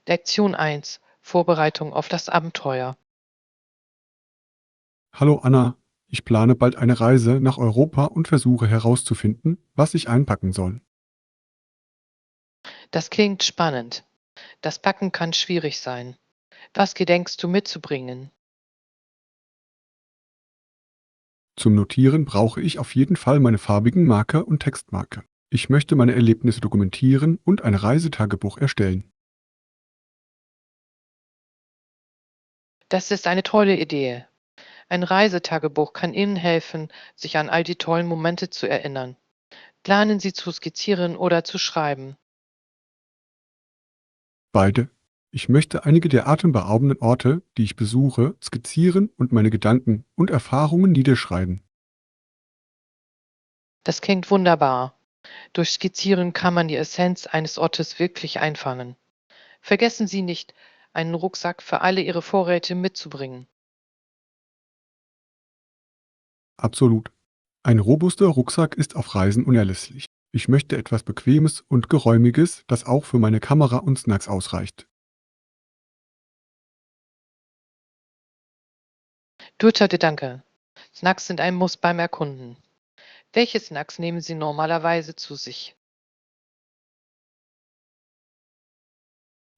Lektion 1: Vorbereitung auf das Abenteuer. Hallo Anna, ich plane bald eine Reise nach Europa und versuche herauszufinden, was ich einpacken soll. Das klingt spannend. Das Packen kann schwierig sein. Was gedenkst du mitzubringen? Zum Notieren brauche ich auf jeden Fall meine farbigen Marker und Textmarker. Ich möchte meine Erlebnisse dokumentieren und ein Reisetagebuch erstellen. Das ist eine tolle Idee. Ein Reisetagebuch kann Ihnen helfen, sich an all die tollen Momente zu erinnern. Planen Sie zu skizzieren oder zu schreiben. Beide. Ich möchte einige der atemberaubenden Orte, die ich besuche, skizzieren und meine Gedanken und Erfahrungen niederschreiben. Das klingt wunderbar. Durch Skizzieren kann man die Essenz eines Ortes wirklich einfangen. Vergessen Sie nicht, einen Rucksack für alle Ihre Vorräte mitzubringen. Absolut. Ein robuster Rucksack ist auf Reisen unerlässlich. Ich möchte etwas Bequemes und Geräumiges, das auch für meine Kamera und Snacks ausreicht. Guter Gedanke. Snacks sind ein Muss beim Erkunden. Welche Snacks nehmen Sie normalerweise zu sich?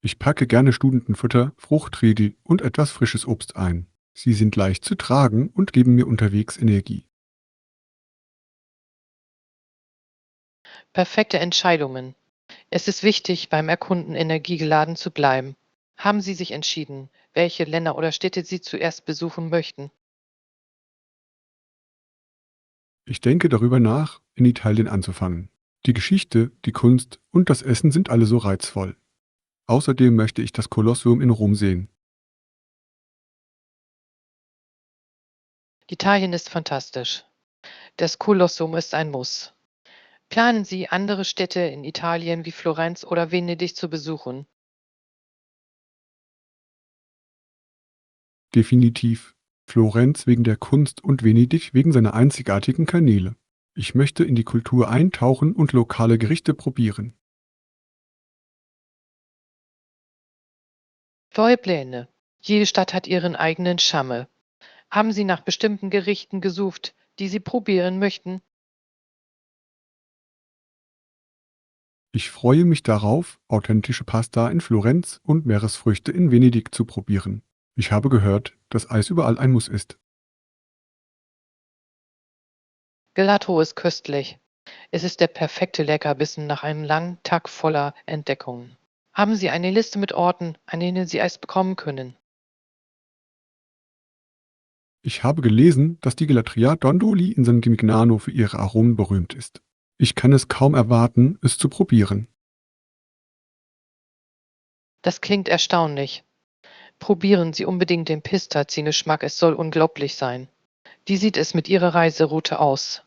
Ich packe gerne Studentenfutter, Fruchtriegel und etwas frisches Obst ein. Sie sind leicht zu tragen und geben mir unterwegs Energie. Perfekte Entscheidungen. Es ist wichtig, beim Erkunden energiegeladen zu bleiben. Haben Sie sich entschieden, welche Länder oder Städte Sie zuerst besuchen möchten? Ich denke darüber nach, in Italien anzufangen. Die Geschichte, die Kunst und das Essen sind alle so reizvoll. Außerdem möchte ich das Kolosseum in Rom sehen. Italien ist fantastisch. Das Kolosseum ist ein Muss. Planen Sie, andere Städte in Italien wie Florenz oder Venedig zu besuchen? Definitiv. Florenz wegen der Kunst und Venedig wegen seiner einzigartigen Kanäle. Ich möchte in die Kultur eintauchen und lokale Gerichte probieren. Neue Pläne. Jede Stadt hat ihren eigenen Charme. Haben Sie nach bestimmten Gerichten gesucht, die Sie probieren möchten? Ich freue mich darauf, authentische Pasta in Florenz und Meeresfrüchte in Venedig zu probieren. Ich habe gehört, dass Eis überall ein Muss ist. Gelato ist köstlich. Es ist der perfekte Leckerbissen nach einem langen Tag voller Entdeckungen. Haben Sie eine Liste mit Orten, an denen Sie Eis bekommen können? Ich habe gelesen, dass die Gelateria Dondoli in San Gimignano für ihre Aromen berühmt ist. Ich kann es kaum erwarten, es zu probieren. Das klingt erstaunlich. Probieren Sie unbedingt den Pistaziengeschmack, es soll unglaublich sein. Wie sieht es mit Ihrer Reiseroute aus?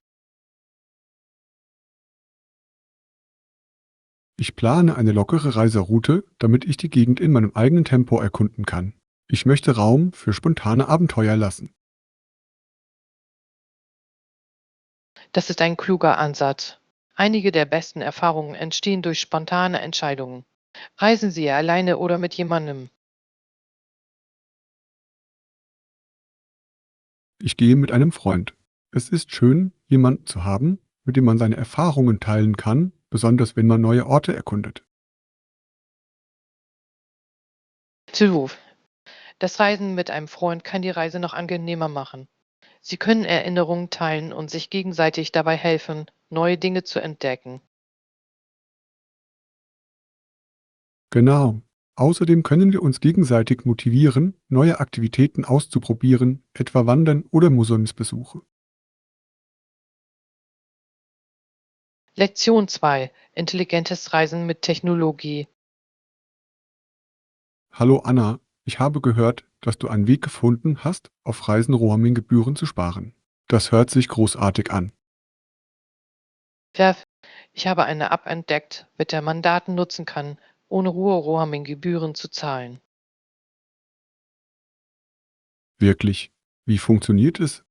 Ich plane eine lockere Reiseroute, damit ich die Gegend in meinem eigenen Tempo erkunden kann. Ich möchte Raum für spontane Abenteuer lassen. Das ist ein kluger Ansatz. Einige der besten Erfahrungen entstehen durch spontane Entscheidungen. Reisen Sie alleine oder mit jemandem. Ich gehe mit einem Freund. Es ist schön, jemanden zu haben, mit dem man seine Erfahrungen teilen kann, besonders wenn man neue Orte erkundet. Zuruf. Das Reisen mit einem Freund kann die Reise noch angenehmer machen. Sie können Erinnerungen teilen und sich gegenseitig dabei helfen, neue Dinge zu entdecken. Genau. Außerdem können wir uns gegenseitig motivieren, neue Aktivitäten auszuprobieren, etwa Wandern oder Museumsbesuche. Lektion 2: Intelligentes Reisen mit Technologie. Hallo Anna, ich habe gehört, dass du einen Weg gefunden hast, auf Reisen Roaming-Gebühren zu sparen. Das hört sich großartig an. Ja, ich habe eine App entdeckt, mit der man Daten nutzen kann, ohne hohe Roaming-Gebühren zu zahlen. Wirklich. Wie funktioniert es?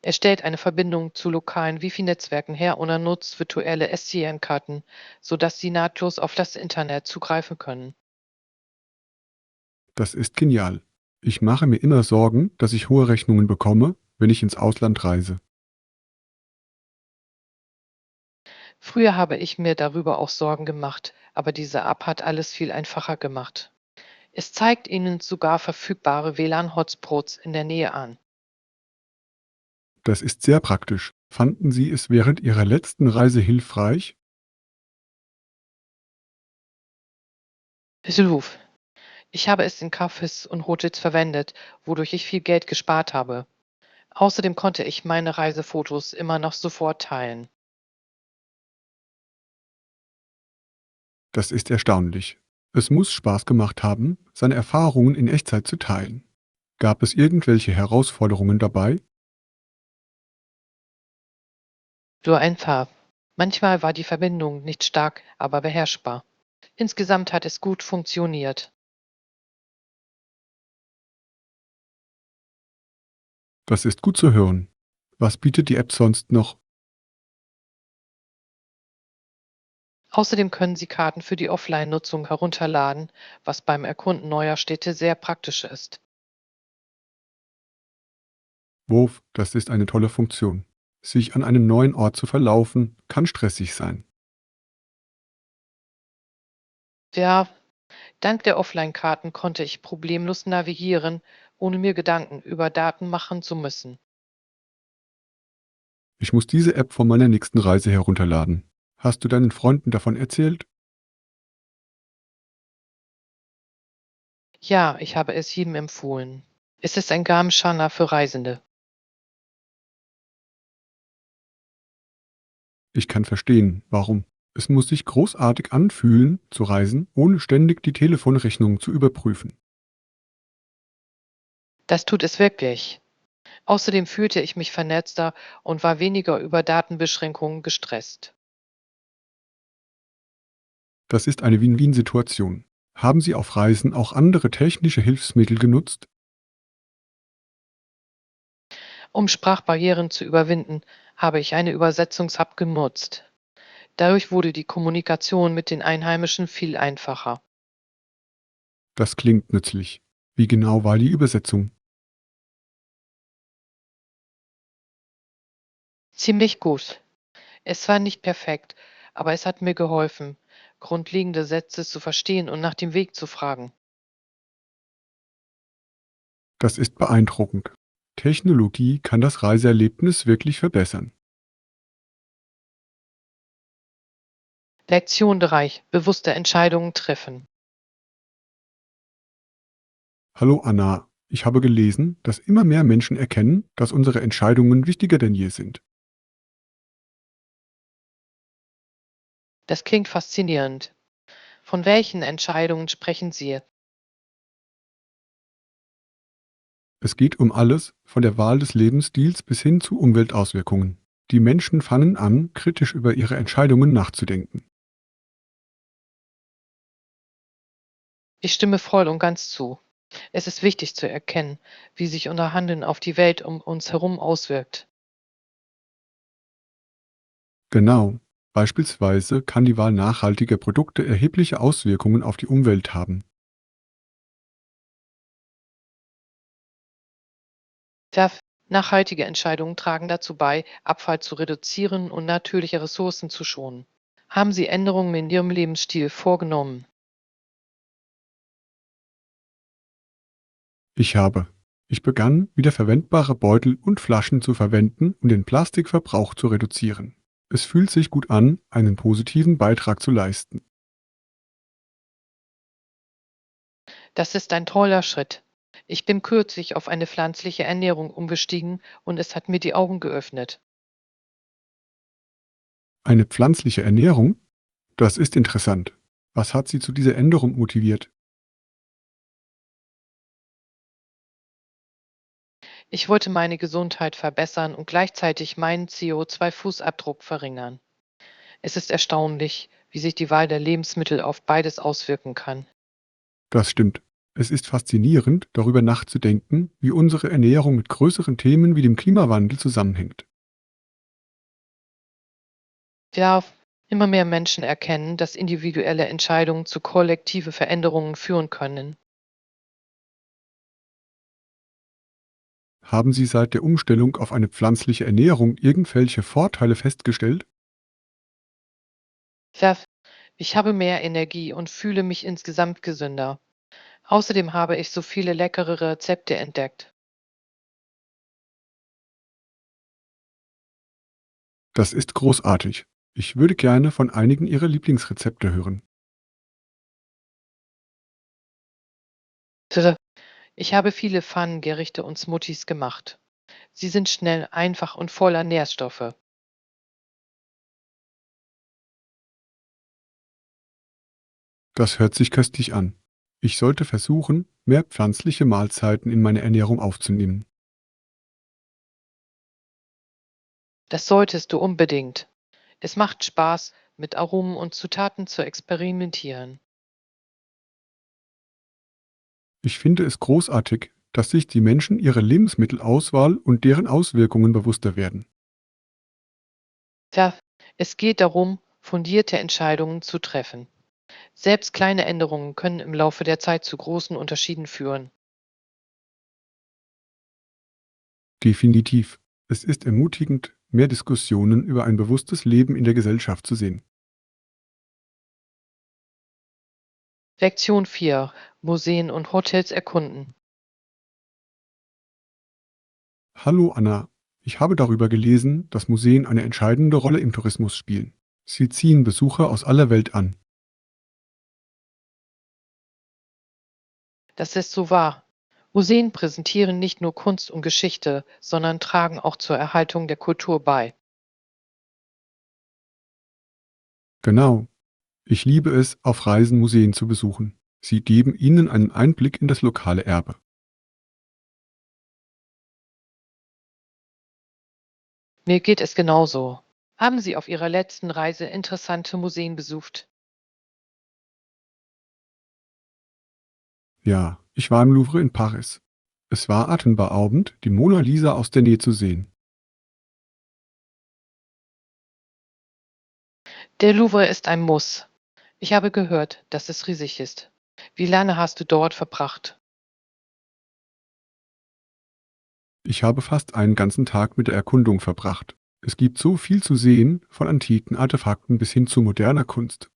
Er stellt eine Verbindung zu lokalen Wifi-Netzwerken her und er nutzt virtuelle SCN-Karten, sodass Sie nahtlos auf das Internet zugreifen können. Das ist genial. Ich mache mir immer Sorgen, dass ich hohe Rechnungen bekomme, wenn ich ins Ausland reise. Früher habe ich mir darüber auch Sorgen gemacht, aber diese App hat alles viel einfacher gemacht. Es zeigt Ihnen sogar verfügbare WLAN-Hotspots in der Nähe an. Das ist sehr praktisch. Fanden Sie es während Ihrer letzten Reise hilfreich? Hilf. Ich habe es in Cafés und Hotels verwendet, wodurch ich viel Geld gespart habe. Außerdem konnte ich meine Reisefotos immer noch sofort teilen. Das ist erstaunlich. Es muss Spaß gemacht haben, seine Erfahrungen in Echtzeit zu teilen. Gab es irgendwelche Herausforderungen dabei? Nur ein paar. Manchmal war die Verbindung nicht stark, aber beherrschbar. Insgesamt hat es gut funktioniert. Das ist gut zu hören. Was bietet die App sonst noch? Außerdem können Sie Karten für die Offline-Nutzung herunterladen, was beim Erkunden neuer Städte sehr praktisch ist. Wurf, das ist eine tolle Funktion. Sich an einem neuen Ort zu verlaufen, kann stressig sein. Ja, dank der Offline-Karten konnte ich problemlos navigieren, ohne mir Gedanken über Daten machen zu müssen. Ich muss diese App vor meiner nächsten Reise herunterladen. Hast du deinen Freunden davon erzählt? Ja, ich habe es jedem empfohlen. Es ist ein Gabenschanner für Reisende. Ich kann verstehen, warum. Es muss sich großartig anfühlen, zu reisen, ohne ständig die Telefonrechnung zu überprüfen. Das tut es wirklich. Außerdem fühlte ich mich vernetzter und war weniger über Datenbeschränkungen gestresst. Das ist eine Win-Win-Situation. Haben Sie auf Reisen auch andere technische Hilfsmittel genutzt? Um Sprachbarrieren zu überwinden, habe ich eine Übersetzungs-App genutzt. Dadurch wurde die Kommunikation mit den Einheimischen viel einfacher. Das klingt nützlich. Wie genau war die Übersetzung? Ziemlich gut. Es war nicht perfekt, aber es hat mir geholfen, grundlegende Sätze zu verstehen und nach dem Weg zu fragen. Das ist beeindruckend. Technologie kann das Reiseerlebnis wirklich verbessern. Lektion 3. Bewusste Entscheidungen treffen. Hallo Anna, ich habe gelesen, dass immer mehr Menschen erkennen, dass unsere Entscheidungen wichtiger denn je sind. Das klingt faszinierend. Von welchen Entscheidungen sprechen Sie? Es geht um alles, von der Wahl des Lebensstils bis hin zu Umweltauswirkungen. Die Menschen fangen an, kritisch über ihre Entscheidungen nachzudenken. Ich stimme voll und ganz zu. Es ist wichtig zu erkennen, wie sich unser Handeln auf die Welt um uns herum auswirkt. Genau. Beispielsweise kann die Wahl nachhaltiger Produkte erhebliche Auswirkungen auf die Umwelt haben. Verf Nachhaltige Entscheidungen tragen dazu bei, Abfall zu reduzieren und natürliche Ressourcen zu schonen. Haben Sie Änderungen in Ihrem Lebensstil vorgenommen? Ich habe. Ich begann, wiederverwendbare Beutel und Flaschen zu verwenden, um den Plastikverbrauch zu reduzieren. Es fühlt sich gut an, einen positiven Beitrag zu leisten. Das ist ein toller Schritt. Ich bin kürzlich auf eine pflanzliche Ernährung umgestiegen und es hat mir die Augen geöffnet. Eine pflanzliche Ernährung? Das ist interessant. Was hat Sie zu dieser Änderung motiviert? Ich wollte meine Gesundheit verbessern und gleichzeitig meinen CO2-Fußabdruck verringern. Es ist erstaunlich, wie sich die Wahl der Lebensmittel auf beides auswirken kann. Das stimmt. Es ist faszinierend, darüber nachzudenken, wie unsere Ernährung mit größeren Themen wie dem Klimawandel zusammenhängt. Ja, immer mehr Menschen erkennen, dass individuelle Entscheidungen zu kollektive Veränderungen führen können. Haben Sie seit der Umstellung auf eine pflanzliche Ernährung irgendwelche Vorteile festgestellt? Ja, ich habe mehr Energie und fühle mich insgesamt gesünder. Außerdem habe ich so viele leckere Rezepte entdeckt. Das ist großartig. Ich würde gerne von einigen Ihrer Lieblingsrezepte hören. Tja, ich habe viele Pfannengerichte und Smoothies gemacht. Sie sind schnell, einfach und voller Nährstoffe. Das hört sich köstlich an. Ich sollte versuchen, mehr pflanzliche Mahlzeiten in meine Ernährung aufzunehmen. Das solltest du unbedingt. Es macht Spaß, mit Aromen und Zutaten zu experimentieren. Ich finde es großartig, dass sich die Menschen ihrer Lebensmittelauswahl und deren Auswirkungen bewusster werden. Tja, es geht darum, fundierte Entscheidungen zu treffen. Selbst kleine Änderungen können im Laufe der Zeit zu großen Unterschieden führen. Definitiv. Es ist ermutigend, mehr Diskussionen über ein bewusstes Leben in der Gesellschaft zu sehen. Lektion 4: Museen und Hotels erkunden. Hallo Anna, ich habe darüber gelesen, dass Museen eine entscheidende Rolle im Tourismus spielen. Sie ziehen Besucher aus aller Welt an. Das ist so wahr. Museen präsentieren nicht nur Kunst und Geschichte, sondern tragen auch zur Erhaltung der Kultur bei. Genau. Ich liebe es, auf Reisen Museen zu besuchen. Sie geben Ihnen einen Einblick in das lokale Erbe. Mir geht es genauso. Haben Sie auf Ihrer letzten Reise interessante Museen besucht? Ja, ich war im Louvre in Paris. Es war atemberaubend, die Mona Lisa aus der Nähe zu sehen. Der Louvre ist ein Muss. Ich habe gehört, dass es riesig ist. Wie lange hast du dort verbracht? Ich habe fast einen ganzen Tag mit der Erkundung verbracht. Es gibt so viel zu sehen, von antiken Artefakten bis hin zu moderner Kunst.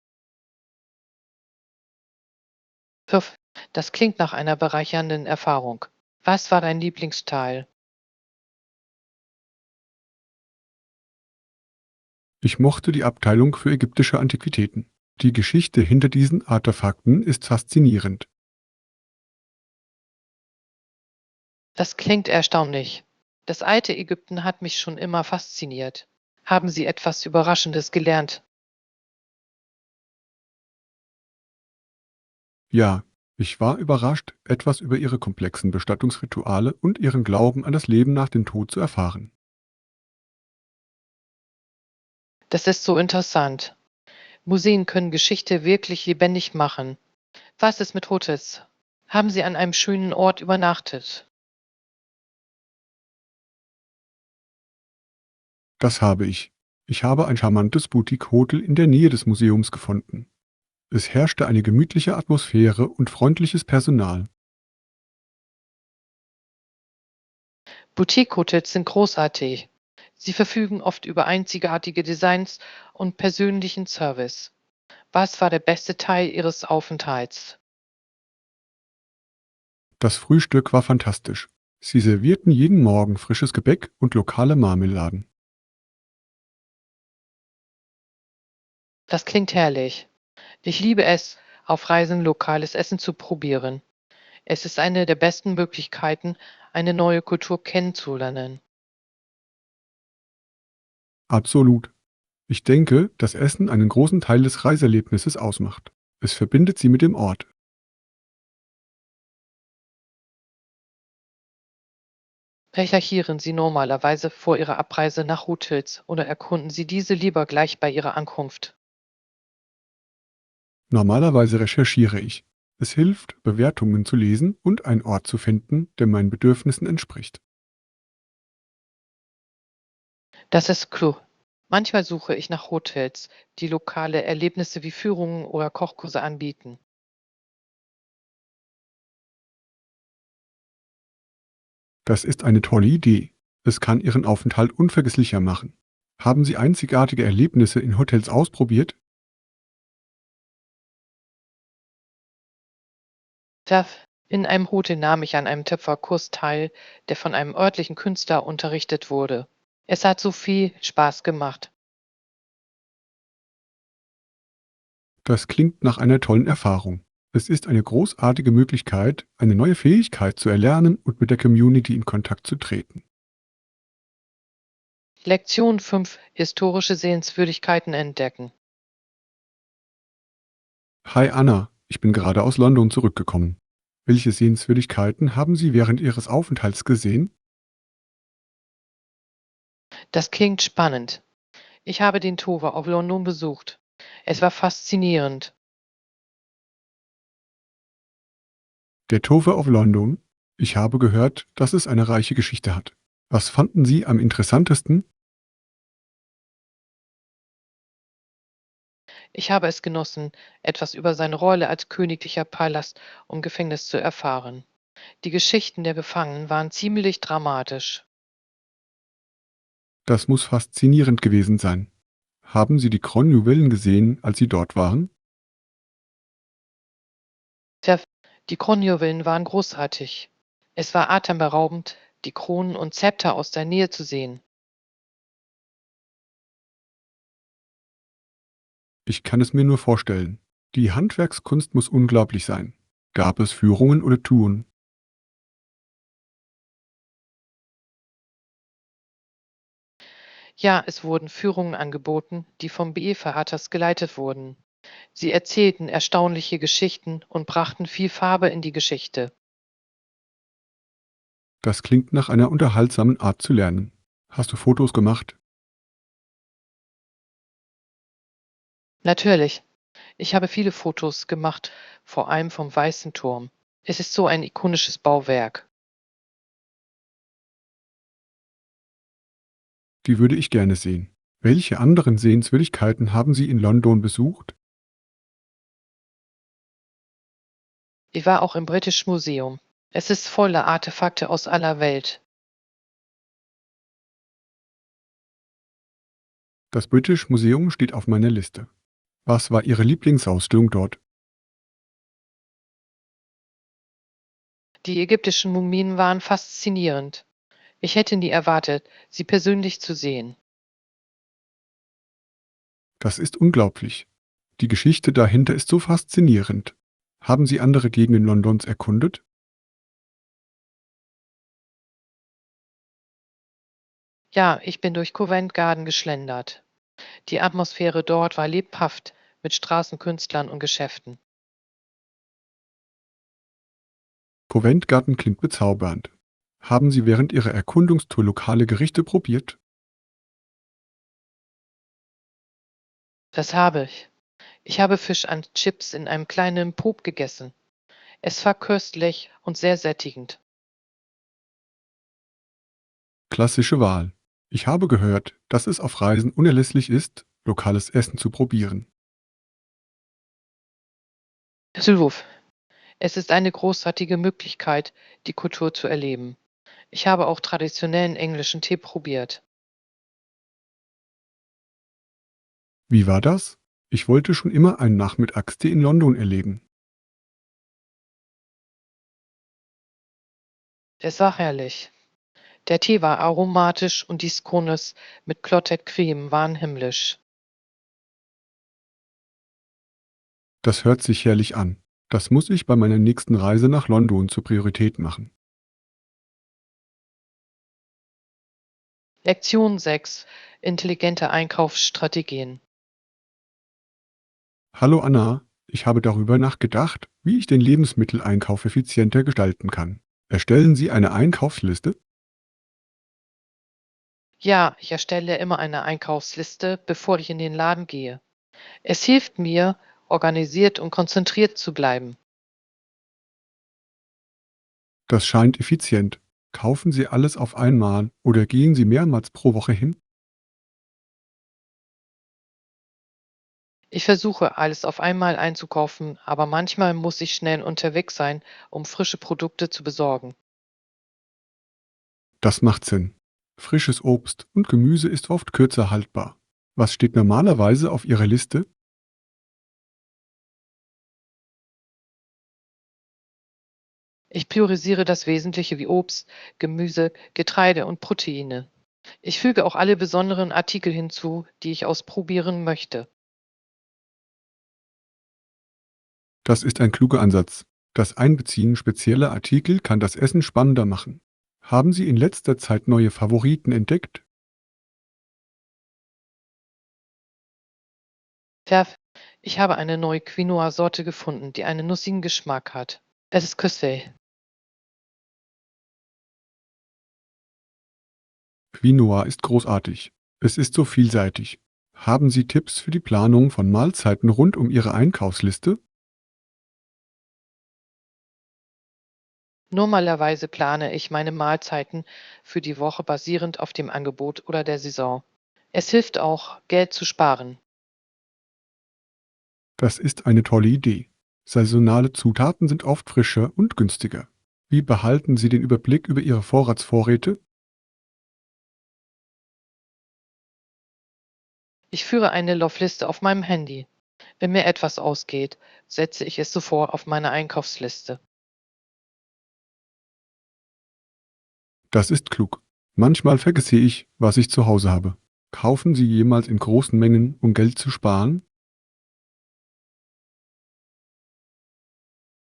Puff, das klingt nach einer bereichernden Erfahrung. Was war dein Lieblingsteil? Ich mochte die Abteilung für ägyptische Antiquitäten. Die Geschichte hinter diesen Artefakten ist faszinierend. Das klingt erstaunlich. Das alte Ägypten hat mich schon immer fasziniert. Haben Sie etwas Überraschendes gelernt? Ja, ich war überrascht, etwas über ihre komplexen Bestattungsrituale und ihren Glauben an das Leben nach dem Tod zu erfahren. Das ist so interessant. Museen können Geschichte wirklich lebendig machen. Was ist mit Hotels? Haben Sie an einem schönen Ort übernachtet? Das habe ich. Ich habe ein charmantes Boutique-Hotel in der Nähe des Museums gefunden. Es herrschte eine gemütliche Atmosphäre und freundliches Personal. Boutique-Hotels sind großartig. Sie verfügen oft über einzigartige Designs und persönlichen Service. Was war der beste Teil Ihres Aufenthalts? Das Frühstück war fantastisch. Sie servierten jeden Morgen frisches Gebäck und lokale Marmeladen. Das klingt herrlich. Ich liebe es, auf Reisen lokales Essen zu probieren. Es ist eine der besten Möglichkeiten, eine neue Kultur kennenzulernen. Absolut. Ich denke, dass Essen einen großen Teil des Reiseerlebnisses ausmacht. Es verbindet sie mit dem Ort. Recherchieren Sie normalerweise vor Ihrer Abreise nach Hotels oder erkunden Sie diese lieber gleich bei Ihrer Ankunft? Normalerweise recherchiere ich. Es hilft, Bewertungen zu lesen und einen Ort zu finden, der meinen Bedürfnissen entspricht. Das ist klug. Manchmal suche ich nach Hotels, die lokale Erlebnisse wie Führungen oder Kochkurse anbieten. Das ist eine tolle Idee. Es kann Ihren Aufenthalt unvergesslicher machen. Haben Sie einzigartige Erlebnisse in Hotels ausprobiert? Da in einem Hotel nahm ich an einem Töpferkurs teil, der von einem örtlichen Künstler unterrichtet wurde. Es hat so viel Spaß gemacht. Das klingt nach einer tollen Erfahrung. Es ist eine großartige Möglichkeit, eine neue Fähigkeit zu erlernen und mit der Community in Kontakt zu treten. Lektion 5: Historische Sehenswürdigkeiten entdecken. Hi Anna, ich bin gerade aus London zurückgekommen. Welche Sehenswürdigkeiten haben Sie während Ihres Aufenthalts gesehen? Das klingt spannend. Ich habe den Tower of London besucht. Es war faszinierend. Der Tower of London? Ich habe gehört, dass es eine reiche Geschichte hat. Was fanden Sie am interessantesten? Ich habe es genossen, etwas über seine Rolle als königlicher Palast und Gefängnis zu erfahren. Die Geschichten der Gefangenen waren ziemlich dramatisch. Das muss faszinierend gewesen sein. Haben Sie die Kronjuwelen gesehen, als Sie dort waren? Der, die Kronjuwelen waren großartig. Es war atemberaubend, die Kronen und Zepter aus der Nähe zu sehen. Ich kann es mir nur vorstellen. Die Handwerkskunst muss unglaublich sein. Gab es Führungen oder Touren? Ja, es wurden Führungen angeboten, die vom BE-Verhatters geleitet wurden. Sie erzählten erstaunliche Geschichten und brachten viel Farbe in die Geschichte. Das klingt nach einer unterhaltsamen Art zu lernen. Hast du Fotos gemacht? Natürlich, ich habe viele Fotos gemacht, vor allem vom Weißen Turm. Es ist so ein ikonisches Bauwerk. Die würde ich gerne sehen. Welche anderen Sehenswürdigkeiten haben Sie in London besucht? Ich war auch im British Museum. Es ist voller Artefakte aus aller Welt. Das British Museum steht auf meiner Liste. Was war Ihre Lieblingsausstellung dort? Die ägyptischen Mumien waren faszinierend. Ich hätte nie erwartet, sie persönlich zu sehen. Das ist unglaublich. Die Geschichte dahinter ist so faszinierend. Haben Sie andere Gegenden Londons erkundet? Ja, ich bin durch Covent Garden geschlendert. Die Atmosphäre dort war lebhaft mit Straßenkünstlern und Geschäften. Covent Garden klingt bezaubernd. Haben Sie während Ihrer Erkundungstour lokale Gerichte probiert? Das habe ich. Ich habe Fisch and Chips in einem kleinen Pub gegessen. Es war köstlich und sehr sättigend. Klassische Wahl. Ich habe gehört, dass es auf Reisen unerlässlich ist, lokales Essen zu probieren. Sylwuf, es ist eine großartige Möglichkeit, die Kultur zu erleben. Ich habe auch traditionellen englischen Tee probiert. Wie war das? Ich wollte schon immer einen Nachmittagstee in London erleben. Es war herrlich. Der Tee war aromatisch und die Scones mit Clotted Cream waren himmlisch. Das hört sich herrlich an. Das muss ich bei meiner nächsten Reise nach London zur Priorität machen. Lektion 6: Intelligente Einkaufsstrategien. Hallo Anna, ich habe darüber nachgedacht, wie ich den Lebensmitteleinkauf effizienter gestalten kann. Erstellen Sie eine Einkaufsliste? Ja, ich erstelle immer eine Einkaufsliste, bevor ich in den Laden gehe. Es hilft mir, organisiert und konzentriert zu bleiben. Das scheint effizient. Kaufen Sie alles auf einmal oder gehen Sie mehrmals pro Woche hin? Ich versuche, alles auf einmal einzukaufen, aber manchmal muss ich schnell unterwegs sein, um frische Produkte zu besorgen. Das macht Sinn. Frisches Obst und Gemüse ist oft kürzer haltbar. Was steht normalerweise auf Ihrer Liste? Ich priorisiere das Wesentliche wie Obst, Gemüse, Getreide und Proteine. Ich füge auch alle besonderen Artikel hinzu, die ich ausprobieren möchte. Das ist ein kluger Ansatz. Das Einbeziehen spezieller Artikel kann das Essen spannender machen. Haben Sie in letzter Zeit neue Favoriten entdeckt? Verf Ich habe eine neue Quinoa-Sorte gefunden, die einen nussigen Geschmack hat. Es ist köstlich. Quinoa ist großartig. Es ist so vielseitig. Haben Sie Tipps für die Planung von Mahlzeiten rund um Ihre Einkaufsliste? Normalerweise plane ich meine Mahlzeiten für die Woche basierend auf dem Angebot oder der Saison. Es hilft auch, Geld zu sparen. Das ist eine tolle Idee. Saisonale Zutaten sind oft frischer und günstiger. Wie behalten Sie den Überblick über Ihre Vorratsvorräte? Ich führe eine Laufliste auf meinem Handy. Wenn mir etwas ausgeht, setze ich es sofort auf meine Einkaufsliste. Das ist klug. Manchmal vergesse ich, was ich zu Hause habe. Kaufen Sie jemals in großen Mengen, um Geld zu sparen?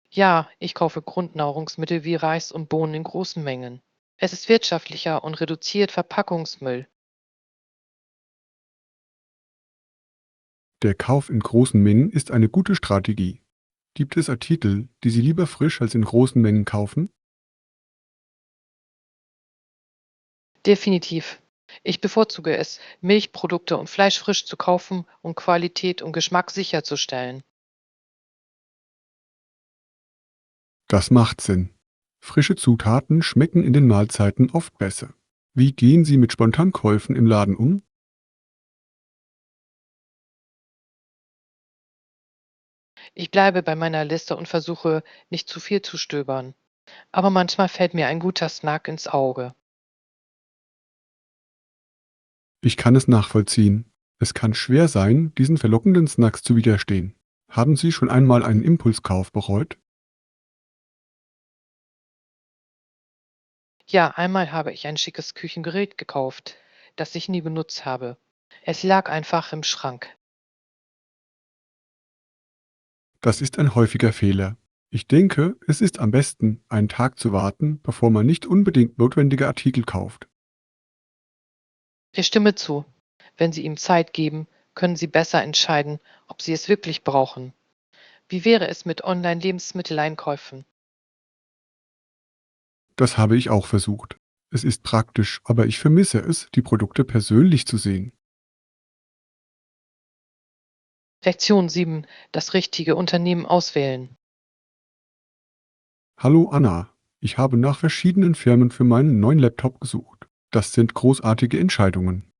Ja, ich kaufe Grundnahrungsmittel wie Reis und Bohnen in großen Mengen. Es ist wirtschaftlicher und reduziert Verpackungsmüll. Der Kauf in großen Mengen ist eine gute Strategie. Gibt es Artikel, die Sie lieber frisch als in großen Mengen kaufen? Definitiv. Ich bevorzuge es, Milchprodukte und Fleisch frisch zu kaufen, um Qualität und Geschmack sicherzustellen. Das macht Sinn. Frische Zutaten schmecken in den Mahlzeiten oft besser. Wie gehen Sie mit Spontankäufen im Laden um? Ich bleibe bei meiner Liste und versuche, nicht zu viel zu stöbern. Aber manchmal fällt mir ein guter Snack ins Auge. Ich kann es nachvollziehen. Es kann schwer sein, diesen verlockenden Snacks zu widerstehen. Haben Sie schon einmal einen Impulskauf bereut? Ja, einmal habe ich ein schickes Küchengerät gekauft, das ich nie benutzt habe. Es lag einfach im Schrank. Das ist ein häufiger Fehler. Ich denke, es ist am besten, einen Tag zu warten, bevor man nicht unbedingt notwendige Artikel kauft. Ich stimme zu. Wenn Sie ihm Zeit geben, können Sie besser entscheiden, ob Sie es wirklich brauchen. Wie wäre es mit Online-Lebensmitteleinkäufen? Das habe ich auch versucht. Es ist praktisch, aber ich vermisse es, die Produkte persönlich zu sehen. Lektion 7: Das richtige Unternehmen auswählen. Hallo Anna, ich habe nach verschiedenen Firmen für meinen neuen Laptop gesucht. Das sind großartige Entscheidungen.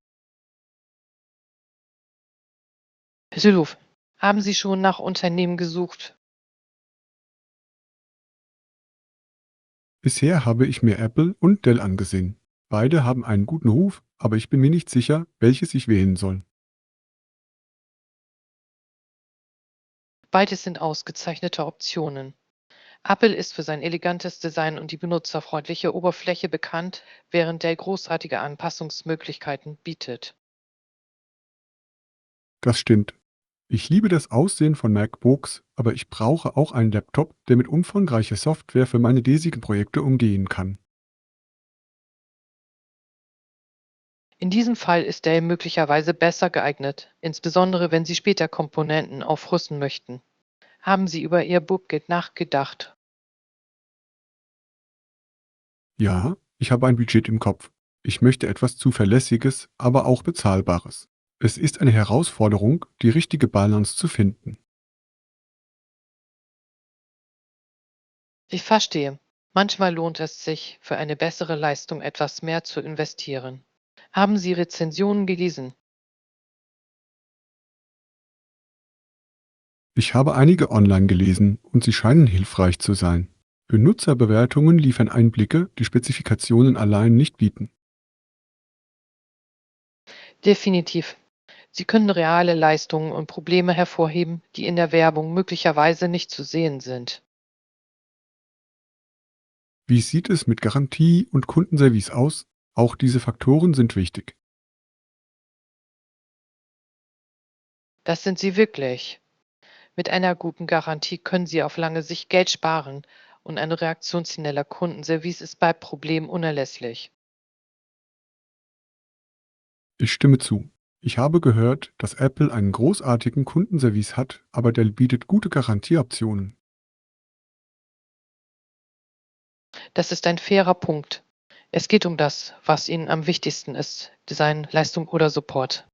Herr Sülhoff, haben Sie schon nach Unternehmen gesucht? Bisher habe ich mir Apple und Dell angesehen. Beide haben einen guten Ruf, aber ich bin mir nicht sicher, welches ich wählen soll. Beides sind ausgezeichnete Optionen. Apple ist für sein elegantes Design und die benutzerfreundliche Oberfläche bekannt, während Dell großartige Anpassungsmöglichkeiten bietet. Das stimmt. Ich liebe das Aussehen von MacBooks, aber ich brauche auch einen Laptop, der mit umfangreicher Software für meine riesigen Projekte umgehen kann. In diesem Fall ist Dell möglicherweise besser geeignet, insbesondere wenn Sie später Komponenten aufrüsten möchten. Haben Sie über Ihr Budget nachgedacht? Ja, ich habe ein Budget im Kopf. Ich möchte etwas Zuverlässiges, aber auch Bezahlbares. Es ist eine Herausforderung, die richtige Balance zu finden. Ich verstehe. Manchmal lohnt es sich, für eine bessere Leistung etwas mehr zu investieren. Haben Sie Rezensionen gelesen? Ich habe einige online gelesen und sie scheinen hilfreich zu sein. Benutzerbewertungen liefern Einblicke, die Spezifikationen allein nicht bieten. Definitiv. Sie können reale Leistungen und Probleme hervorheben, die in der Werbung möglicherweise nicht zu sehen sind. Wie sieht es mit Garantie und Kundenservice aus? Auch diese Faktoren sind wichtig. Das sind sie wirklich. Mit einer guten Garantie können Sie auf lange Sicht Geld sparen und ein reaktionsschneller Kundenservice ist bei Problemen unerlässlich. Ich stimme zu. Ich habe gehört, dass Apple einen großartigen Kundenservice hat, aber der bietet gute Garantieoptionen. Das ist ein fairer Punkt. Es geht um das, was Ihnen am wichtigsten ist, Design, Leistung oder Support.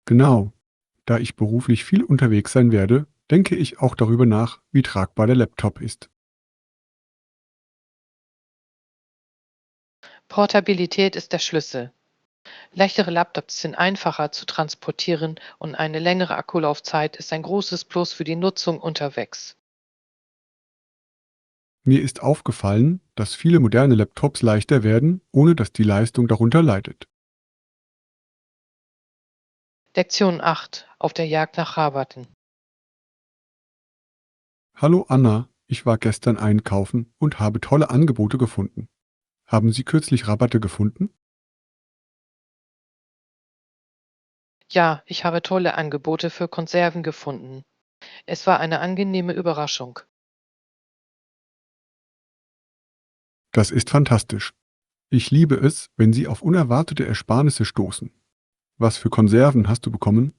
Genau. Da ich beruflich viel unterwegs sein werde, denke ich auch darüber nach, wie tragbar der Laptop ist. Portabilität ist der Schlüssel. Leichtere Laptops sind einfacher zu transportieren und eine längere Akkulaufzeit ist ein großes Plus für die Nutzung unterwegs. Mir ist aufgefallen, dass viele moderne Laptops leichter werden, ohne dass die Leistung darunter leidet. Lektion 8: Auf der Jagd nach Rabatten. Hallo Anna, ich war gestern einkaufen und habe tolle Angebote gefunden. Haben Sie kürzlich Rabatte gefunden? Ja, ich habe tolle Angebote für Konserven gefunden. Es war eine angenehme Überraschung. Das ist fantastisch. Ich liebe es, wenn Sie auf unerwartete Ersparnisse stoßen. Was für Konserven hast du bekommen?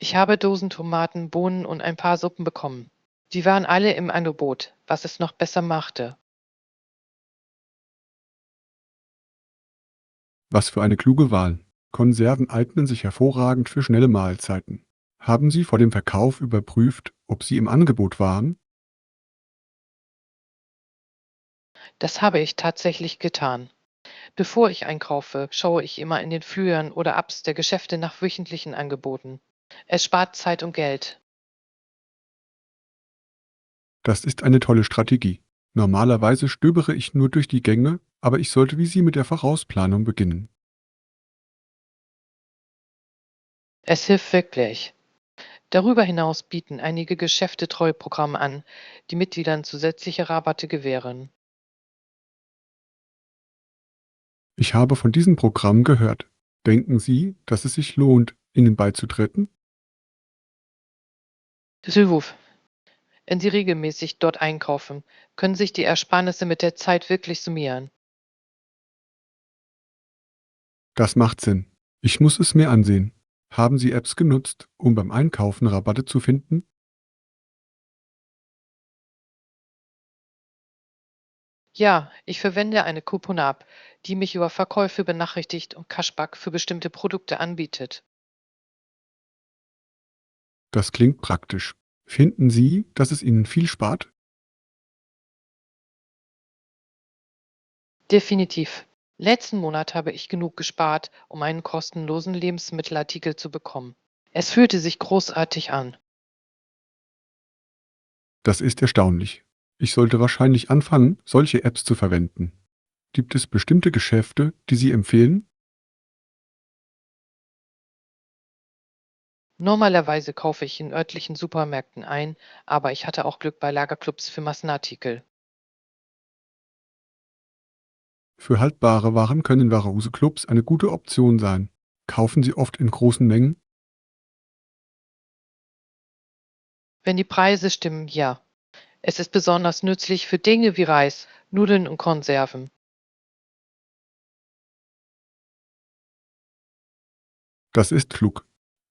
Ich habe Dosen Tomaten, Bohnen und ein paar Suppen bekommen. Die waren alle im Angebot, was es noch besser machte. Was für eine kluge Wahl. Konserven eignen sich hervorragend für schnelle Mahlzeiten. Haben Sie vor dem Verkauf überprüft, ob sie im Angebot waren? Das habe ich tatsächlich getan. Bevor ich einkaufe, schaue ich immer in den Flyern oder Apps der Geschäfte nach wöchentlichen Angeboten. Es spart Zeit und Geld. Das ist eine tolle Strategie. Normalerweise stöbere ich nur durch die Gänge, aber ich sollte wie Sie mit der Vorausplanung beginnen. Es hilft wirklich. Darüber hinaus bieten einige Geschäfte Treueprogramme an, die Mitgliedern zusätzliche Rabatte gewähren. Ich habe von diesem Programm gehört. Denken Sie, dass es sich lohnt, ihnen beizutreten? Sylwuf, wenn Sie regelmäßig dort einkaufen, können sich die Ersparnisse mit der Zeit wirklich summieren. Das macht Sinn. Ich muss es mir ansehen. Haben Sie Apps genutzt, um beim Einkaufen Rabatte zu finden? Ja, ich verwende eine Coupon-App, die mich über Verkäufe benachrichtigt und Cashback für bestimmte Produkte anbietet. Das klingt praktisch. Finden Sie, dass es Ihnen viel spart? Definitiv. Letzten Monat habe ich genug gespart, um einen kostenlosen Lebensmittelartikel zu bekommen. Es fühlte sich großartig an. Das ist erstaunlich. Ich sollte wahrscheinlich anfangen, solche Apps zu verwenden. Gibt es bestimmte Geschäfte, die Sie empfehlen? Normalerweise kaufe ich in örtlichen Supermärkten ein, aber ich hatte auch Glück bei Lagerclubs für Massenartikel. Für haltbare Waren können Clubs eine gute Option sein. Kaufen Sie oft in großen Mengen? Wenn die Preise stimmen, ja. Es ist besonders nützlich für Dinge wie Reis, Nudeln und Konserven. Das ist klug.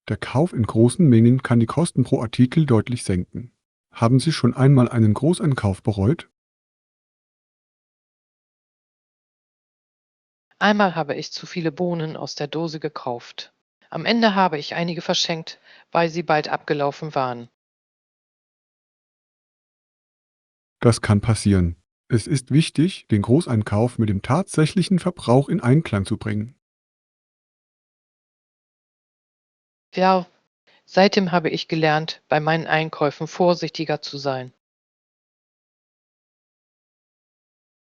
Der Kauf in großen Mengen kann die Kosten pro Artikel deutlich senken. Haben Sie schon einmal einen Großeinkauf bereut? Einmal habe ich zu viele Bohnen aus der Dose gekauft. Am Ende habe ich einige verschenkt, weil sie bald abgelaufen waren. Das kann passieren. Es ist wichtig, den Großeinkauf mit dem tatsächlichen Verbrauch in Einklang zu bringen. Ja, seitdem habe ich gelernt, bei meinen Einkäufen vorsichtiger zu sein.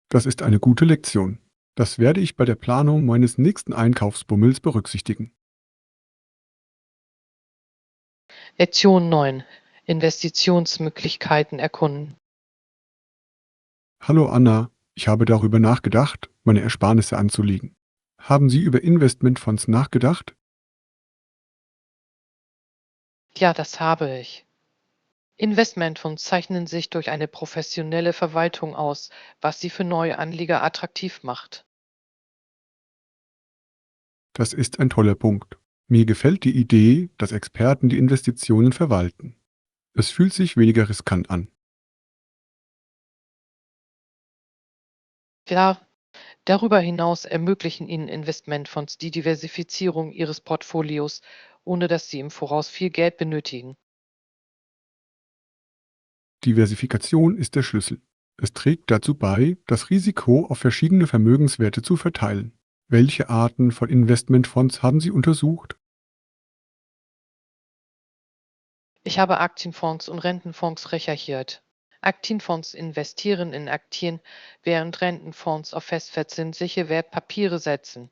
Das ist eine gute Lektion. Das werde ich bei der Planung meines nächsten Einkaufsbummels berücksichtigen. Lektion 9: Investitionsmöglichkeiten erkunden. Hallo Anna, ich habe darüber nachgedacht, meine Ersparnisse anzulegen. Haben Sie über Investmentfonds nachgedacht? Ja, das habe ich. Investmentfonds zeichnen sich durch eine professionelle Verwaltung aus, was sie für neue Anleger attraktiv macht. Das ist ein toller Punkt. Mir gefällt die Idee, dass Experten die Investitionen verwalten. Es fühlt sich weniger riskant an. Ja, darüber hinaus ermöglichen Ihnen Investmentfonds die Diversifizierung Ihres Portfolios, ohne dass Sie im Voraus viel Geld benötigen. Diversifikation ist der Schlüssel. Es trägt dazu bei, das Risiko auf verschiedene Vermögenswerte zu verteilen. Welche Arten von Investmentfonds haben Sie untersucht? Ich habe Aktienfonds und Rentenfonds recherchiert. Aktienfonds investieren in Aktien, während Rentenfonds auf festverzinsliche Wertpapiere setzen.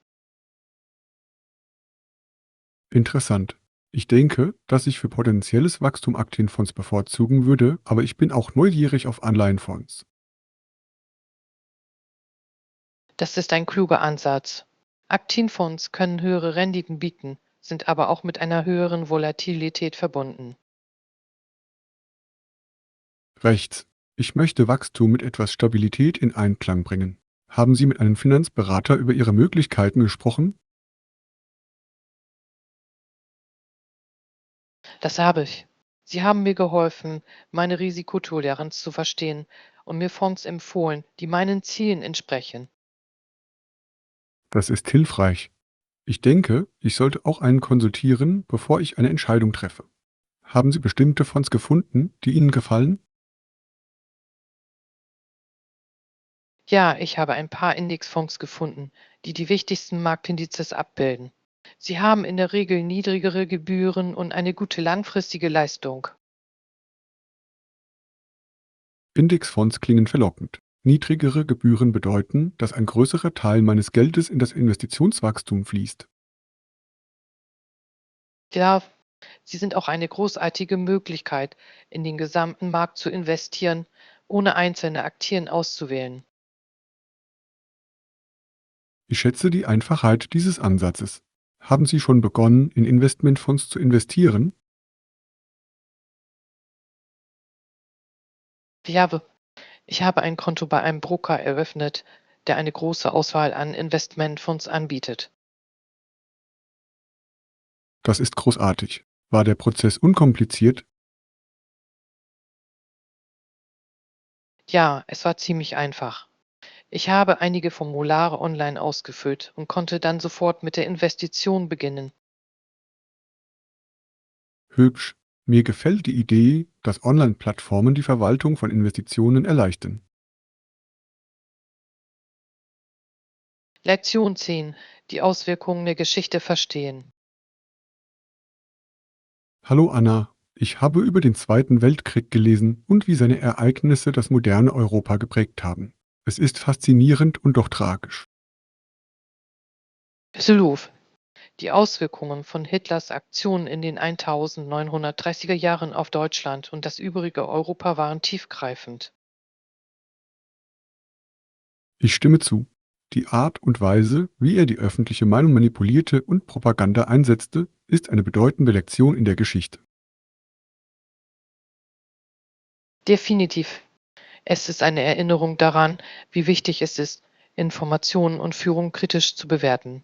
Interessant. Ich denke, dass ich für potenzielles Wachstum Aktienfonds bevorzugen würde, aber ich bin auch neugierig auf Anleihenfonds. Das ist ein kluger Ansatz. Aktienfonds können höhere Renditen bieten, sind aber auch mit einer höheren Volatilität verbunden. Rechts. Ich möchte Wachstum mit etwas Stabilität in Einklang bringen. Haben Sie mit einem Finanzberater über Ihre Möglichkeiten gesprochen? Das habe ich. Sie haben mir geholfen, meine Risikotoleranz zu verstehen und mir Fonds empfohlen, die meinen Zielen entsprechen. Das ist hilfreich. Ich denke, ich sollte auch einen konsultieren, bevor ich eine Entscheidung treffe. Haben Sie bestimmte Fonds gefunden, die Ihnen gefallen? Ja, ich habe ein paar Indexfonds gefunden, die die wichtigsten Marktindizes abbilden. Sie haben in der Regel niedrigere Gebühren und eine gute langfristige Leistung. Indexfonds klingen verlockend. Niedrigere Gebühren bedeuten, dass ein größerer Teil meines Geldes in das Investitionswachstum fließt. Ja, sie sind auch eine großartige Möglichkeit, in den gesamten Markt zu investieren, ohne einzelne Aktien auszuwählen. Ich schätze die Einfachheit dieses Ansatzes. Haben Sie schon begonnen, in Investmentfonds zu investieren? Ja, ich habe ein Konto bei einem Broker eröffnet, der eine große Auswahl an Investmentfonds anbietet. Das ist großartig. War der Prozess unkompliziert? Ja, es war ziemlich einfach. Ich habe einige Formulare online ausgefüllt und konnte dann sofort mit der Investition beginnen. Hübsch. Mir gefällt die Idee, dass Online-Plattformen die Verwaltung von Investitionen erleichtern. Lektion 10: Die Auswirkungen der Geschichte verstehen. Hallo Anna, ich habe über den Zweiten Weltkrieg gelesen und wie seine Ereignisse das moderne Europa geprägt haben. Es ist faszinierend und doch tragisch. Sülow: Die Auswirkungen von Hitlers Aktionen in den 1930er Jahren auf Deutschland und das übrige Europa waren tiefgreifend. Ich stimme zu. Die Art und Weise, wie er die öffentliche Meinung manipulierte und Propaganda einsetzte, ist eine bedeutende Lektion in der Geschichte. Definitiv. Es ist eine Erinnerung daran, wie wichtig es ist, Informationen und Führung kritisch zu bewerten.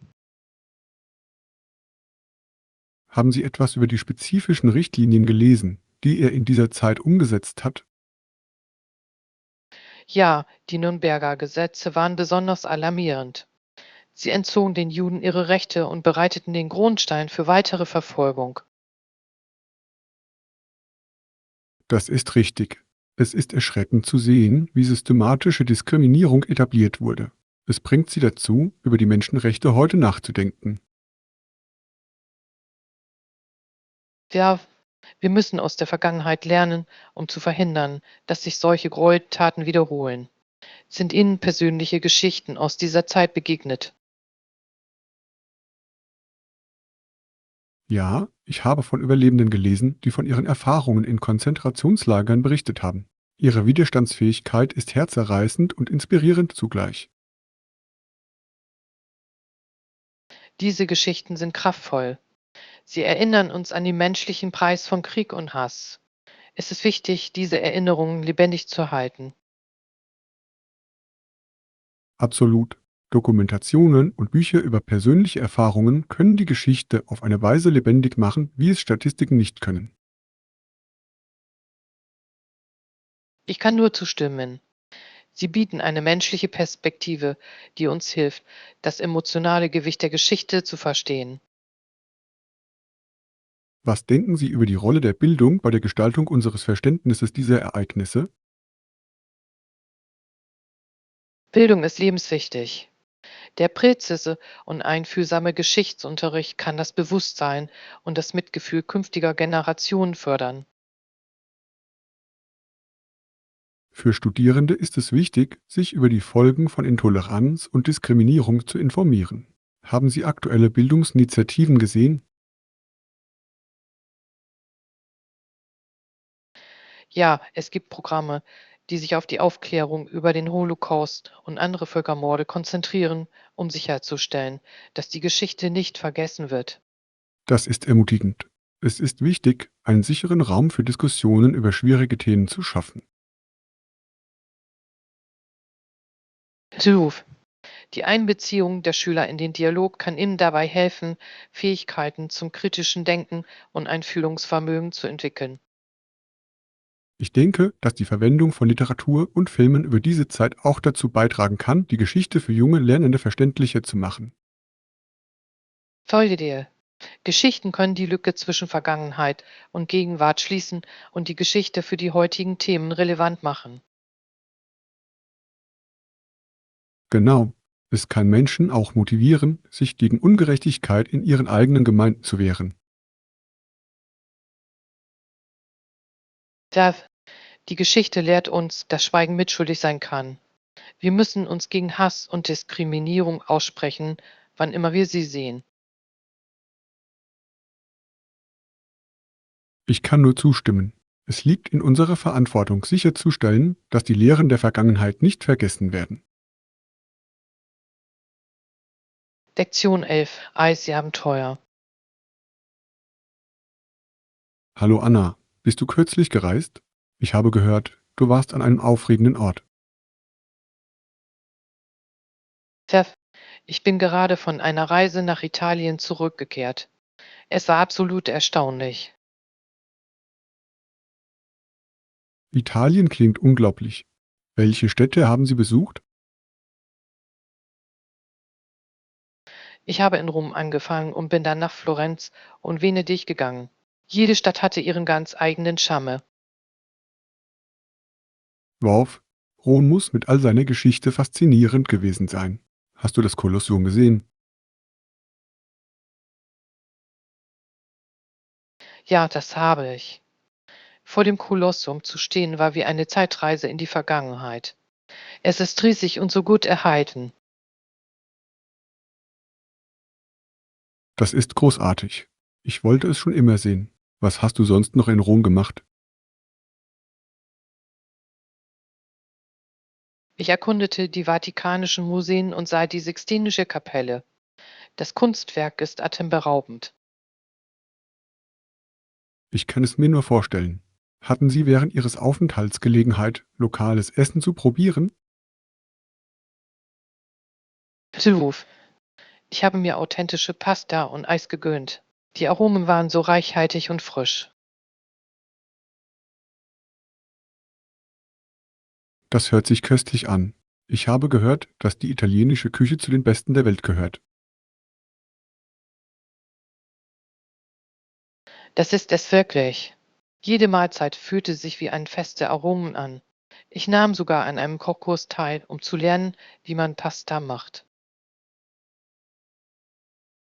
Haben Sie etwas über die spezifischen Richtlinien gelesen, die er in dieser Zeit umgesetzt hat? Ja, die Nürnberger Gesetze waren besonders alarmierend. Sie entzogen den Juden ihre Rechte und bereiteten den Grundstein für weitere Verfolgung. Das ist richtig. Es ist erschreckend zu sehen, wie systematische Diskriminierung etabliert wurde. Es bringt sie dazu, über die Menschenrechte heute nachzudenken. Ja, wir müssen aus der Vergangenheit lernen, um zu verhindern, dass sich solche Gräueltaten wiederholen. Sind Ihnen persönliche Geschichten aus dieser Zeit begegnet? Ja, ich habe von Überlebenden gelesen, die von ihren Erfahrungen in Konzentrationslagern berichtet haben. Ihre Widerstandsfähigkeit ist herzerreißend und inspirierend zugleich. Diese Geschichten sind kraftvoll. Sie erinnern uns an den menschlichen Preis von Krieg und Hass. Es ist wichtig, diese Erinnerungen lebendig zu halten. Absolut. Dokumentationen und Bücher über persönliche Erfahrungen können die Geschichte auf eine Weise lebendig machen, wie es Statistiken nicht können. Ich kann nur zustimmen. Sie bieten eine menschliche Perspektive, die uns hilft, das emotionale Gewicht der Geschichte zu verstehen. Was denken Sie über die Rolle der Bildung bei der Gestaltung unseres Verständnisses dieser Ereignisse? Bildung ist lebenswichtig. Der präzise und einfühlsame Geschichtsunterricht kann das Bewusstsein und das Mitgefühl künftiger Generationen fördern. Für Studierende ist es wichtig, sich über die Folgen von Intoleranz und Diskriminierung zu informieren. Haben Sie aktuelle Bildungsinitiativen gesehen? Ja, es gibt Programme, die sich auf die Aufklärung über den Holocaust und andere Völkermorde konzentrieren, um sicherzustellen, dass die Geschichte nicht vergessen wird. Das ist ermutigend. Es ist wichtig, einen sicheren Raum für Diskussionen über schwierige Themen zu schaffen. Zuruf. Die Einbeziehung der Schüler in den Dialog kann ihnen dabei helfen, Fähigkeiten zum kritischen Denken und ein Fühlungsvermögen zu entwickeln. Ich denke, dass die Verwendung von Literatur und Filmen über diese Zeit auch dazu beitragen kann, die Geschichte für junge Lernende verständlicher zu machen. Folge dir. Geschichten können die Lücke zwischen Vergangenheit und Gegenwart schließen und die Geschichte für die heutigen Themen relevant machen. Genau. Es kann Menschen auch motivieren, sich gegen Ungerechtigkeit in ihren eigenen Gemeinden zu wehren. Da die Geschichte lehrt uns, dass Schweigen mitschuldig sein kann. Wir müssen uns gegen Hass und Diskriminierung aussprechen, wann immer wir sie sehen. Ich kann nur zustimmen. Es liegt in unserer Verantwortung sicherzustellen, dass die Lehren der Vergangenheit nicht vergessen werden. Lektion 11. Eisabenteuer. Hallo Anna, bist du kürzlich gereist? Ich habe gehört, du warst an einem aufregenden Ort. Chef, ich bin gerade von einer Reise nach Italien zurückgekehrt. Es war absolut erstaunlich. Italien klingt unglaublich. Welche Städte haben Sie besucht? Ich habe in Rom angefangen und bin dann nach Florenz und Venedig gegangen. Jede Stadt hatte ihren ganz eigenen Charme. Worf, Rom muss mit all seiner Geschichte faszinierend gewesen sein. Hast du das Kolosseum gesehen? Ja, das habe ich. Vor dem Kolosseum zu stehen war wie eine Zeitreise in die Vergangenheit. Es ist riesig und so gut erhalten. Das ist großartig. Ich wollte es schon immer sehen. Was hast du sonst noch in Rom gemacht? Ich erkundete die Vatikanischen Museen und sah die Sixtinische Kapelle. Das Kunstwerk ist atemberaubend. Ich kann es mir nur vorstellen. Hatten Sie während Ihres Aufenthalts Gelegenheit, lokales Essen zu probieren? Zuruf. Ich habe mir authentische Pasta und Eis gegönnt. Die Aromen waren so reichhaltig und frisch. Das hört sich köstlich an. Ich habe gehört, dass die italienische Küche zu den besten der Welt gehört. Das ist es wirklich. Jede Mahlzeit fühlte sich wie ein Fest der Aromen an. Ich nahm sogar an einem Kochkurs teil, um zu lernen, wie man Pasta macht.